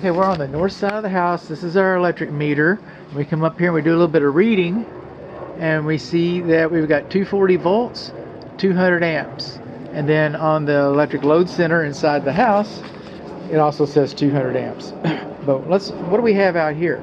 Okay, we're on the north side of the house. This is our electric meter. We come up here and we do a little bit of reading, and we see that we've got 240 volts, 200 amps. And then on the electric load center inside the house, it also says 200 amps. But what do we have out here?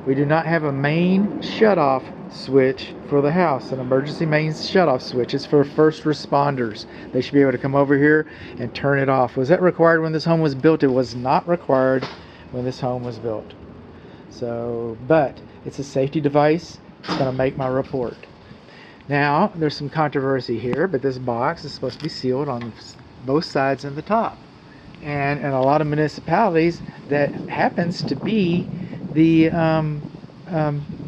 We do not have a main shutoff switch for the house, an emergency main shutoff switch. It's for first responders. They should be able to come over here and turn it off. Was that required when this home was built? It was not required when this home was built. So, but it's a safety device. It's going to make my report. Now, there's some controversy here, but this box is supposed to be sealed on both sides and the top. And in a lot of municipalities, that happens to be the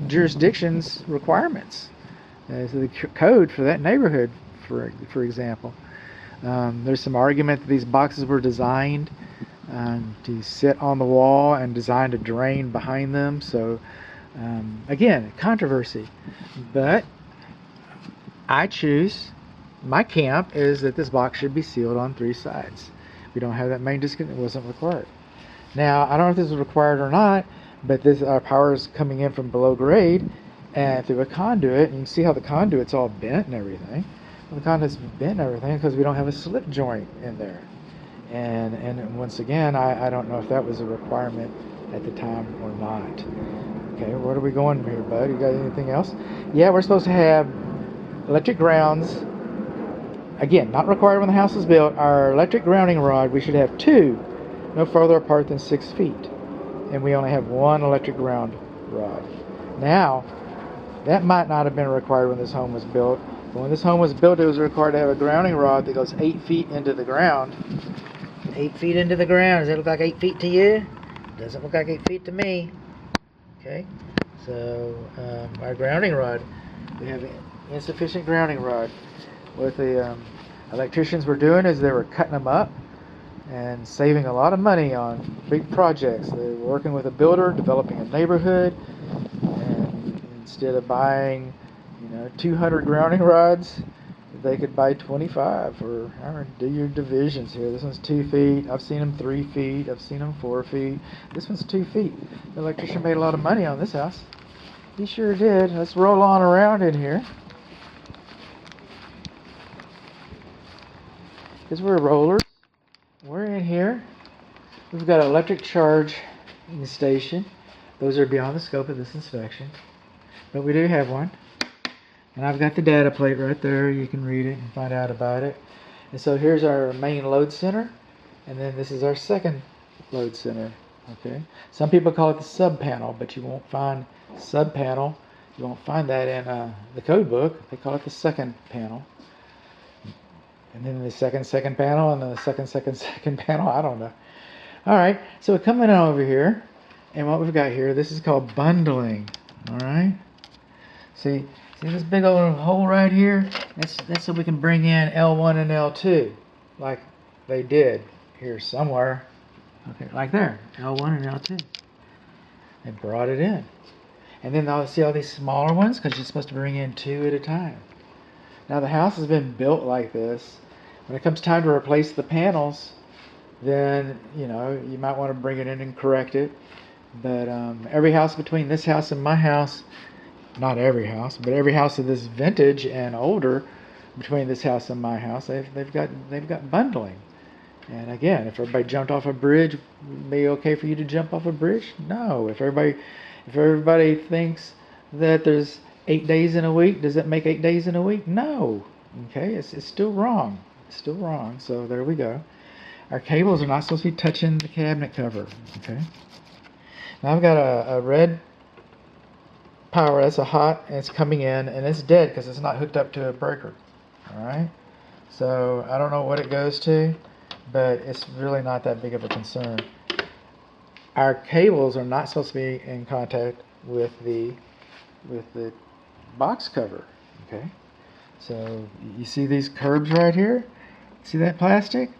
jurisdiction's requirements. The code for that neighborhood, for example. There's some argument that these boxes were designed to sit on the wall and designed to drain behind them. So, again, controversy. But I choose, my camp is that this box should be sealed on 3 sides. We don't have that main disconnect. It wasn't required. Now, I don't know if this is required or not, but our power is coming in from below grade and through a conduit. And you can see how the conduit's all bent and everything. Well, the conduit's bent and everything because we don't have a slip joint in there. And once again, I don't know if that was a requirement at the time or not. Okay, where are we going here, bud? You got anything else? Yeah, we're supposed to have electric grounds. Again, not required when the house is built. Our electric grounding rod, we should have 2, no further apart than 6 feet. And we only have 1 electric ground rod. Now, that might not have been required when this home was built. But when this home was built, it was required to have a grounding rod that goes 8 feet into the ground. 8 feet into the ground. Does that look like 8 feet to you? Doesn't look like 8 feet to me. Okay, so our grounding rod, we have insufficient grounding rod. What the electricians were doing is they were cutting them up and saving a lot of money on big projects. They were working with a builder, developing a neighborhood, and instead of buying 200 grounding rods, they could buy 25 or do your divisions here. This one's 2 feet. I've seen them 3 feet. I've seen them 4 feet. This one's 2 feet. The electrician made a lot of money on this house. He sure did. Let's roll on around in here. Because we're rollers. We're in here. We've got an electric charging station. Those are beyond the scope of this inspection. But we do have one. And I've got the data plate right there. You can read it and find out about it. And so here's our main load center. And then this is our second load center. Okay. Some people call it the sub panel, but you won't find sub panel. You won't find that in the code book. They call it the second panel. And then the second panel, and the second panel. I don't know. All right. So we're coming on over here. And what we've got here, this is called bundling. All right. See this big old hole right here? That's so we can bring in L1 and L2, like they did here somewhere. Okay, like there, L1 and L2. They brought it in. And then I'll see all these smaller ones because you're supposed to bring in 2 at a time. Now the house has been built like this. When it comes time to replace the panels, then you might want to bring it in and correct it. But every house between this house and my house, not every house, but every house of this vintage and older, between this house and my house, they've got bundling. And again, if everybody jumped off a bridge, would it be okay for you to jump off a bridge? No. If everybody thinks that there's 8 days in a week, does that make 8 days in a week? No. Okay, it's still wrong. It's still wrong. So there we go. Our cables are not supposed to be touching the cabinet cover. Okay. Now I've got a red power, that's a hot, and it's coming in, and it's dead because it's not hooked up to a breaker. Alright, so I don't know what it goes to, but it's really not that big of a concern. Our cables are not supposed to be in contact with the box cover. Okay, so you see these curbs right here? See that plastic?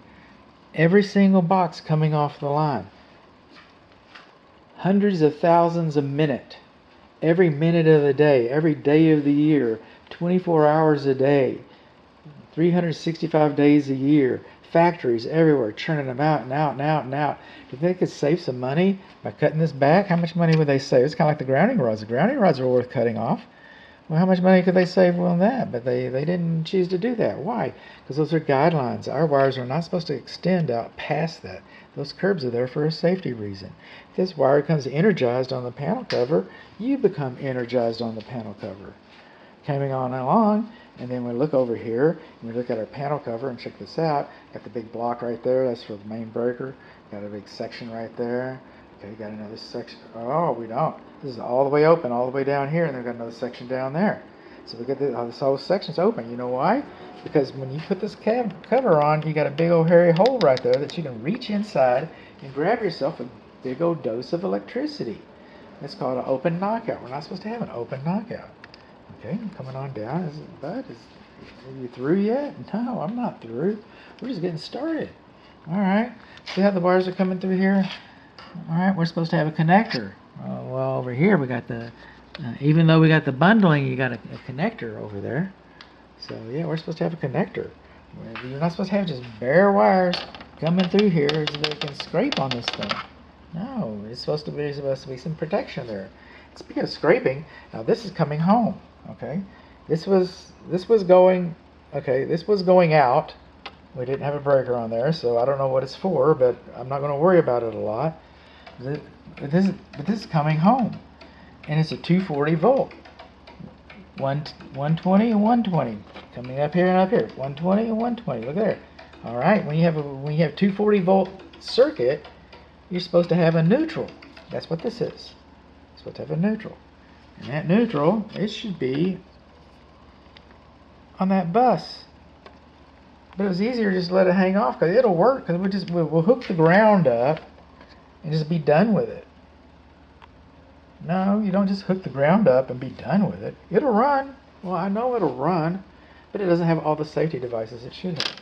Every single box coming off the line. Hundreds of thousands a minute. Every minute of the day, every day of the year, 24 hours a day, 365 days a year, factories everywhere churning them out and out and out and out. Do you think they could save some money by cutting this back? How much money would they save? It's kind of like the grounding rods. The grounding rods are worth cutting off. Well, how much money could they save on that? But they didn't choose to do that. Why? Because those are guidelines. Our wires are not supposed to extend out past that. Those curbs are there for a safety reason. If this wire becomes energized on the panel cover, you become energized on the panel cover. Coming on along, and then we look over here, and we look at our panel cover and check this out. Got the big block right there, that's for the main breaker. Got a big section right there. Okay, got another section. Oh, we don't. This is all the way open, all the way down here, and then we've got another section down there. So we got this whole section's open. You know why? Because when you put this cover on, you got a big old hairy hole right there that you can reach inside and grab yourself a big old dose of electricity. It's called an open knockout. We're not supposed to have an open knockout. Okay, coming on down. Are you through yet? No, I'm not through. We're just getting started. All right. See how the wires are coming through here? All right, we're supposed to have a connector. Well, over here we got the, even though we got the bundling, you got a connector over there. So yeah, we're supposed to have a connector. You're not supposed to have just bare wires coming through here so they can scrape on this thing. No, it's supposed to be some protection there. Speaking of scraping, now this is coming home. Okay, this was going out. We didn't have a breaker on there, so I don't know what it's for, but I'm not going to worry about it a lot. But this is coming home, and it's a 240 volt, 120 and 120 coming up here and up here, 120 and 120. Look there. All right, when you have 240 volt circuit, you're supposed to have a neutral. That's what this is. You're supposed to have a neutral, and that neutral, it should be on that bus. But it was easier just to let it hang off because it'll work. Because we'll hook the ground up and just be done with it. No, you don't just hook the ground up and be done with it. It'll run. Well, I know it'll run, but it doesn't have all the safety devices it should have.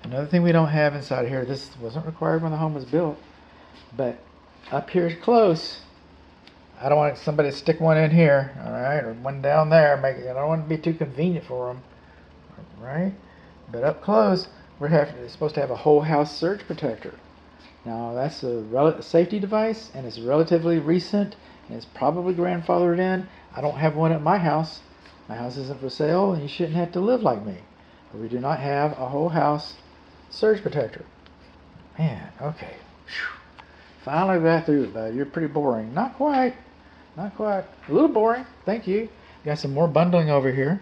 Another thing we don't have inside here, this wasn't required when the home was built, but up here is close. I don't want somebody to stick one in here, all right, or one down there. I don't want it to be too convenient for them, all right? But up close, we're supposed to have a whole house surge protector. Now that's a safety device, and it's relatively recent, and it's probably grandfathered in. I don't have one at my house. My house isn't for sale, and you shouldn't have to live like me. But we do not have a whole house surge protector. Man, okay. Whew. Finally got through it, though. You're pretty boring. Not quite. Not quite. A little boring. Thank you. Got some more bundling over here.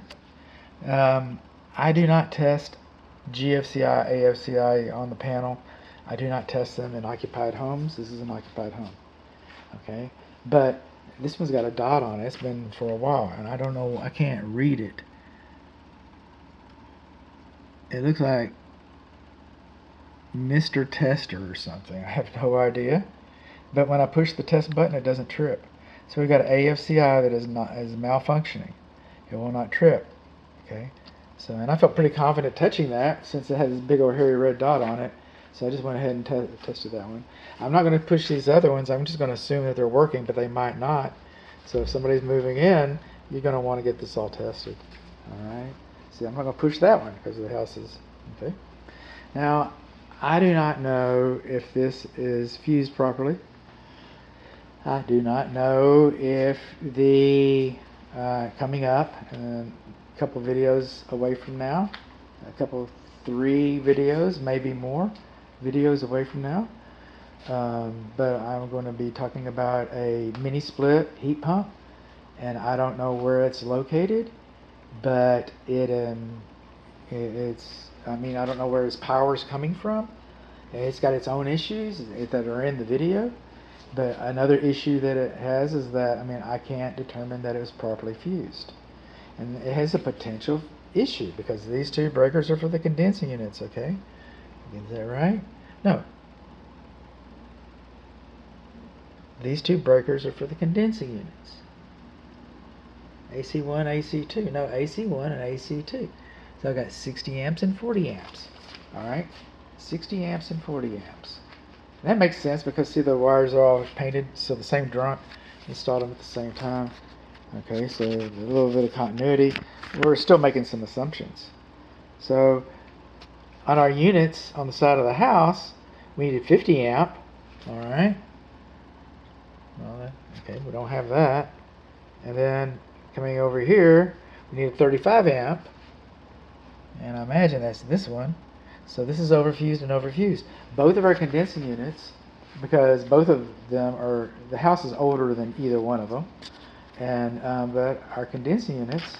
I do not test GFCI, AFCI on the panel. I do not test them in occupied homes. This is an occupied home. Okay, but this one's got a dot on it. It's been for a while, and I don't know. I can't read it. It looks like Mr. Tester or something. I have no idea. But when I push the test button, it doesn't trip. So we've got an AFCI that is malfunctioning. It will not trip. Okay. So, and I felt pretty confident touching that since it has this big old hairy red dot on it. So I just went ahead and tested that one. I'm not going to push these other ones. I'm just going to assume that they're working, but they might not. So if somebody's moving in, you're going to want to get this all tested. All right. See, I'm not going to push that one because the house is okay. Now, I do not know if this is fused properly. I do not know if the coming up a couple videos away from now, a 3 videos, maybe more videos away from now. But I'm going to be talking about a mini split heat pump, and I don't know where it's located, but it's I don't know where its power is coming from. It's got its own issues that are in the video, but another issue that it has is that I can't determine that it was properly fused, and it has a potential issue because these 2 breakers are for the condensing units. Okay, is that right? No, these 2 breakers are for the condensing units. AC1, AC2. No, AC1 and AC2. So I got 60 amps and 40 amps. All right, 60 amps and 40 amps. And that makes sense because see the wires are all painted, so the same drunk installed them at the same time. Okay, so a little bit of continuity. We're still making some assumptions. So on our units on the side of the house, we needed 50 amp. All right. Well, okay, we don't have that. And then coming over here, we need a 35 amp. And I imagine that's this one. So this is overfused and overfused. Both of our condensing units, because both of them are, the house is older than either one of them. And but our condensing units,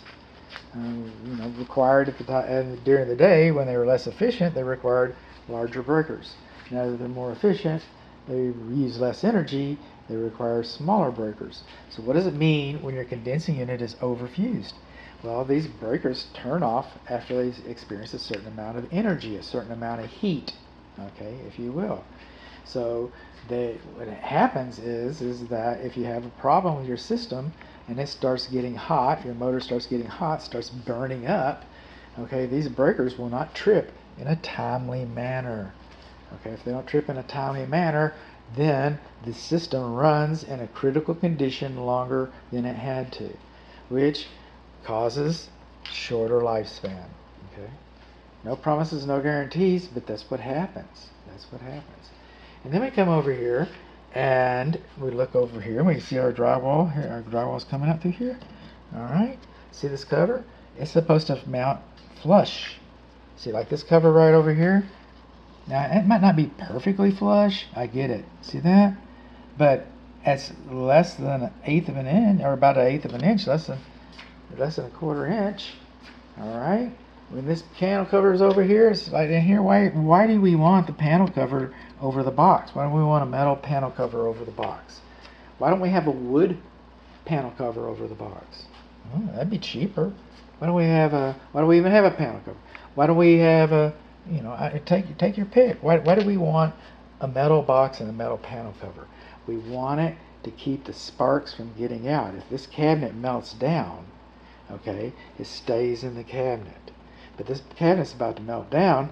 required at the time, and during the day when they were less efficient, they required larger breakers. Now that they're more efficient, they use less energy, they require smaller breakers. So what does it mean when your condensing unit is overfused? Well, these breakers turn off after they experience a certain amount of energy, a certain amount of heat, okay, if you will. So what happens is that if you have a problem with your system and it starts getting hot, your motor starts getting hot, starts burning up, okay, these breakers will not trip in a timely manner. Okay, if they don't trip in a timely manner, then the system runs in a critical condition longer than it had to, which causes shorter lifespan. Okay, no promises, no guarantees, but that's what happens. That's what happens. And then we come over here and we look over here and we see our drywall. Here, our drywall is coming out through here. All right, see this cover? It's supposed to mount flush. See, like this cover right over here. Now it might not be perfectly flush. I get it. See that? But it's less than 1/8 of an inch, or about 1/8 of an inch, less than a 1/4 inch. All right. When this panel cover is over here, it's like in here. Why do we want the panel cover over the box? Why don't we want a metal panel cover over the box? Why don't we have a wood panel cover over the box? Oh, that'd be cheaper. Why don't we even have a panel cover? Why don't we have a, take your pick. Why do we want a metal box and a metal panel cover? We want it to keep the sparks from getting out. If this cabinet melts down, okay, it stays in the cabinet. But this cabinet's about to melt down.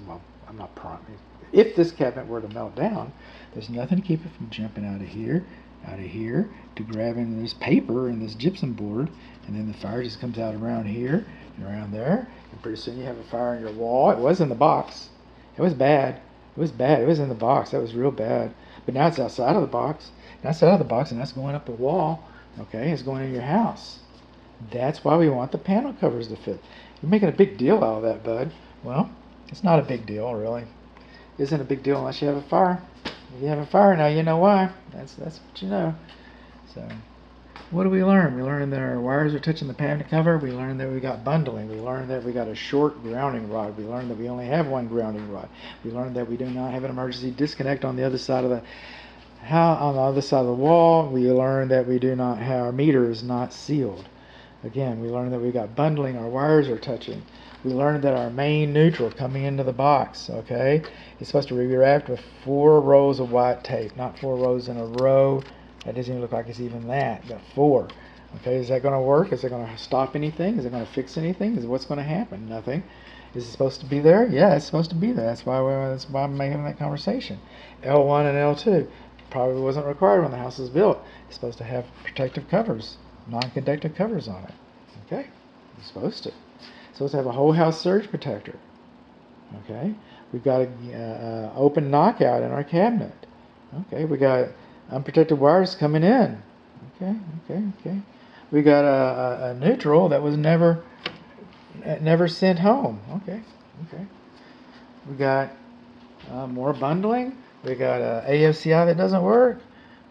Well, I'm not promising. If this cabinet were to melt down, there's nothing to keep it from jumping out of here, to grab into this paper and this gypsum board, and then the fire just comes out around here and around there, and pretty soon you have a fire in your wall. It was in the box. It was bad. It was bad. It was in the box. That was real bad. But now it's outside of the box. Now it's out of the box, and that's going up the wall. Okay, it's going in your house. That's why we want the panel covers to fit. You're making a big deal out of that, bud. Well, it's not a big deal, really. It isn't a big deal unless you have a fire. If you have a fire, now you know why. That's what you know. So, what do we learn? We learned that our wires are touching the panel cover. We learned that we got bundling. We learned that we got a short grounding rod. We learned that we only have one grounding rod. We learned that we do not have an emergency disconnect on the other side of the wall. We learned that we do not have, our meter is not sealed. Again, we learned that we got bundling, our wires are touching. We learned that our main neutral coming into the box, okay, is supposed to be wrapped with 4 rows of white tape, not 4 rows in a row. That doesn't even look like it's even that, but 4. Okay, is that going to work? Is it going to stop anything? Is it going to fix anything? What's going to happen? Nothing. Is it supposed to be there? Yeah, it's supposed to be there. That's why I'm making that conversation. L1 and L2 probably wasn't required when the house was built. It's supposed to have protective covers, non-conductive covers on it. Okay, it's supposed to. So let's have a whole house surge protector. Okay, we've got an open knockout in our cabinet. Okay, we got unprotected wires coming in. Okay. We got a neutral that was never sent home. Okay. We got more bundling. We got a AFCI that doesn't work.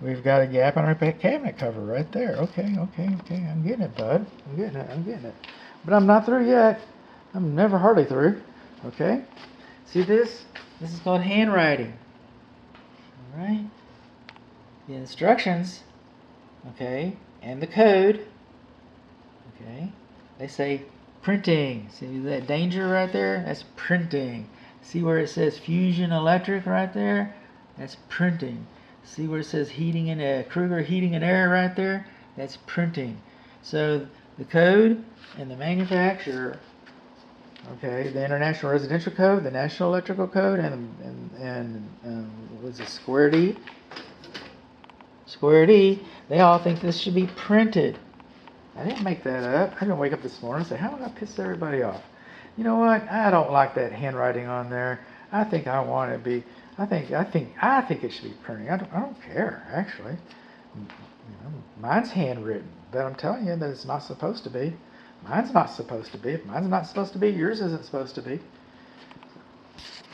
We've got a gap in our cabinet cover right there. Okay. I'm getting it, bud. I'm getting it. But I'm not through yet. I'm never hardly through. Okay. See this? This is called handwriting. All right. The instructions, okay, and the code, okay, they say printing. See that danger right there? That's printing. See where it says fusion electric right there? That's printing. See where it says Kruger heating and air right there? That's printing. So the code and the manufacturer, okay, the International Residential Code, the National Electrical Code, and what's it, Square D, they all think this should be printed. I didn't make that up. I didn't wake up this morning and say, how am I going to piss everybody off? You know what? I don't like that handwriting on there. I think I want it to be. I think it should be printing. I don't care actually. Mine's handwritten, but I'm telling you that it's not supposed to be. Mine's not supposed to be. If mine's not supposed to be, yours isn't supposed to be.